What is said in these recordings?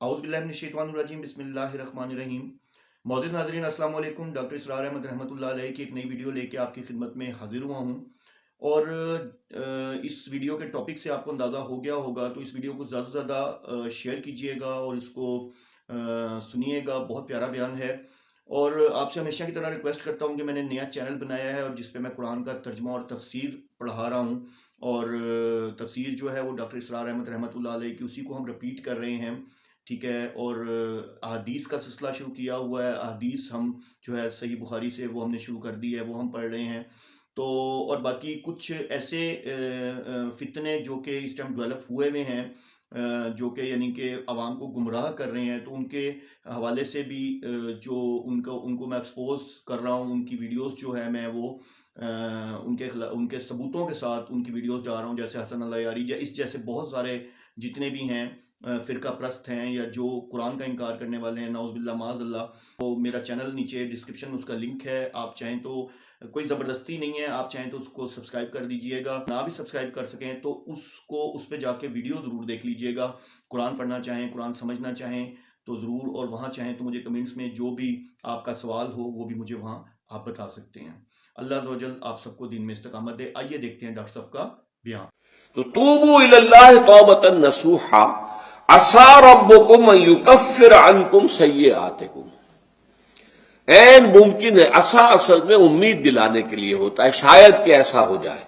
اعوذ باللہ من الشیطان الرجیم بسم اللہ الرحمن الرحیم۔ معزز ناظرین السلام علیکم، ڈاکٹر اسرار احمد رحمۃ اللہ علیہ کی ایک نئی ویڈیو لے کے آپ کی خدمت میں حاضر ہوا ہوں، اور اس ویڈیو کے ٹاپک سے آپ کو اندازہ ہو گیا ہوگا، تو اس ویڈیو کو زیادہ سے زیادہ شیئر کیجئے گا اور اس کو سنیے گا، بہت پیارا بیان ہے۔ اور آپ سے ہمیشہ کی طرح ریکویسٹ کرتا ہوں کہ میں نے نیا چینل بنایا ہے اور جس پہ میں قرآن کا ترجمہ اور تفسیر پڑھا رہا ہوں، اور تفسیر جو ہے وہ ڈاکٹر اسرار احمد رحمۃ اللہ علیہ کی، اسی کو ہم رپیٹ کر رہے ہیں، ٹھیک ہے۔ اور احادیث کا سلسلہ شروع کیا ہوا ہے، احادیث ہم جو ہے صحیح بخاری سے وہ ہم نے شروع کر دی ہے، وہ ہم پڑھ رہے ہیں۔ تو اور باقی کچھ ایسے فتنے جو کہ اس ٹائم ڈیولپ ہوئے ہوئے ہیں، جو کہ یعنی کہ عوام کو گمراہ کر رہے ہیں، تو ان کے حوالے سے بھی جو ان کو میں ایکسپوز کر رہا ہوں، ان کی ویڈیوز جو ہے میں وہ ان کے ثبوتوں کے ساتھ ان کی ویڈیوز ڈال رہا ہوں، جیسے حسن اللہ یاری اس جیسے بہت سارے جتنے بھی ہیں فرقہ پرست ہیں یا جو قرآن کا انکار کرنے والے ہیں، نعوذ باللہ معاذ اللہ۔ تو میرا چینل نیچے ڈسکرپشن میں اس کا لنک ہے، آپ چاہیں تو، کوئی زبردستی نہیں ہے، آپ چاہیں تو اس کو سبسکرائب کر دیجئے گا، نہ بھی سبسکرائب کر سکیں تو اس پہ جا کے ویڈیو ضرور دیکھ لیجئے گا۔ قرآن پڑھنا چاہیں، قرآن سمجھنا چاہیں تو ضرور، اور وہاں چاہیں تو مجھے کمنٹس میں جو بھی آپ کا سوال ہو وہ بھی مجھے وہاں آپ بتا سکتے ہیں۔ اللہ عز و جل آپ سب کو دین میں استقامت دے۔ آئیے دیکھتے ہیں ڈاکٹر صاحب کا بیان۔ تو توبوا الی اللہ توبۃ نصوحا عسى ربکم ان یکفر عنکم سیئاتکم۔ عین ممکن ہے، عسى اصل میں امید دلانے کے لیے ہوتا ہے، شاید کہ ایسا ہو جائے،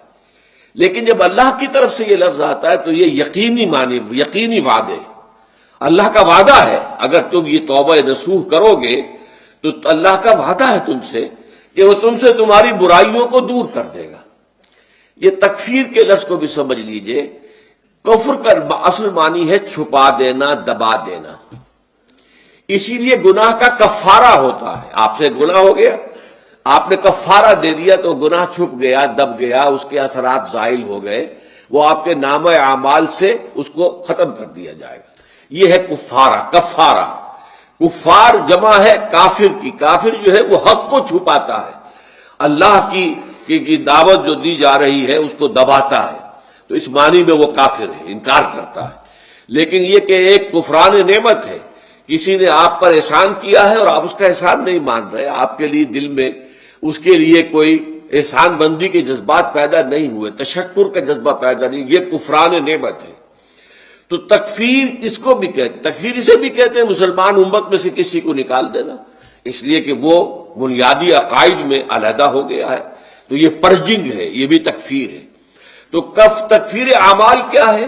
لیکن جب اللہ کی طرف سے یہ لفظ آتا ہے تو یہ یقینی معنی، یقینی وعدے، اللہ کا وعدہ ہے۔ اگر تم یہ توبہ نصوح کرو گے تو اللہ کا وعدہ ہے تم سے کہ وہ تم سے تمہاری برائیوں کو دور کر دے گا۔ یہ تکفیر کے لفظ کو بھی سمجھ لیجئے، کفر کا اصل معنی ہے چھپا دینا، دبا دینا، اسی لیے گناہ کا کفارہ ہوتا ہے۔ آپ سے گناہ ہو گیا، آپ نے کفارہ دے دیا تو گناہ چھپ گیا، دب گیا، اس کے اثرات زائل ہو گئے، وہ آپ کے نامہ اعمال سے اس کو ختم کر دیا جائے گا۔ یہ ہے کفارہ، کفارہ۔ کفار جمع ہے کافر کی، کافر جو ہے وہ حق کو چھپاتا ہے، اللہ کی دعوت جو دی جا رہی ہے اس کو دباتا ہے، تو اس معنی میں وہ کافر ہے، انکار کرتا ہے۔ لیکن یہ کہ ایک کفران نعمت ہے، کسی نے آپ پر احسان کیا ہے اور آپ اس کا احسان نہیں مان رہے، آپ کے لیے دل میں اس کے لیے کوئی احسان بندی کے جذبات پیدا نہیں ہوئے، تشکر کا جذبہ پیدا نہیں، یہ کفران نعمت ہے۔ تو تکفیر اس کو بھی کہتے ہیں، تکفیر اسے بھی کہتے ہیں مسلمان امت میں سے کسی کو نکال دینا، اس لیے کہ وہ بنیادی عقائد میں علیحدہ ہو گیا ہے، تو یہ پرجنگ ہے، یہ بھی تکفیر ہے۔ تو تکفیر اعمال کیا ہے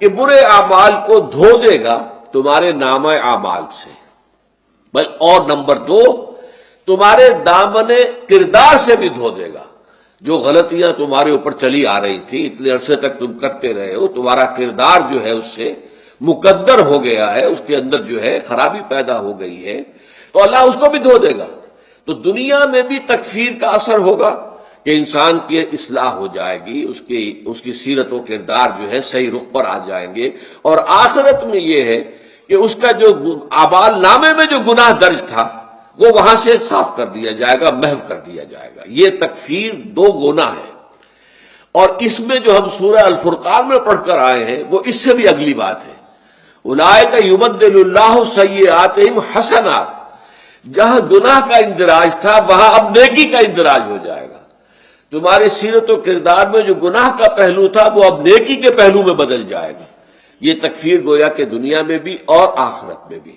کہ برے اعمال کو دھو دے گا تمہارے نامہ اعمال سے، اور نمبر دو تمہارے دامن کردار سے بھی دھو دے گا۔ جو غلطیاں تمہارے اوپر چلی آ رہی تھی، اتنے عرصے تک تم کرتے رہے ہو، تمہارا کردار جو ہے اس سے مقدر ہو گیا ہے، اس کے اندر جو ہے خرابی پیدا ہو گئی ہے، تو اللہ اس کو بھی دھو دے گا۔ تو دنیا میں بھی تکفیر کا اثر ہوگا کہ انسان کی اصلاح ہو جائے گی، اس کی سیرت و کردار جو ہے صحیح رخ پر آ جائیں گے، اور آخرت میں یہ ہے کہ اس کا جو اعمال نامے میں جو گناہ درج تھا وہ وہاں سے صاف کر دیا جائے گا، محو کر دیا جائے گا۔ یہ تکفیر دو گناہ ہے، اور اس میں جو ہم سورہ الفرقان میں پڑھ کر آئے ہیں وہ اس سے بھی اگلی بات ہے۔ اولئک یبدل اللہ سیئاتہم حسنات، جہاں گناہ کا اندراج تھا وہاں اب نیکی کا اندراج ہو جائے گا۔ تمہاری سیرت و کردار میں جو گناہ کا پہلو تھا وہ اب نیکی کے پہلو میں بدل جائے گا۔ یہ تکفیر گویا کہ دنیا میں بھی اور آخرت میں بھی۔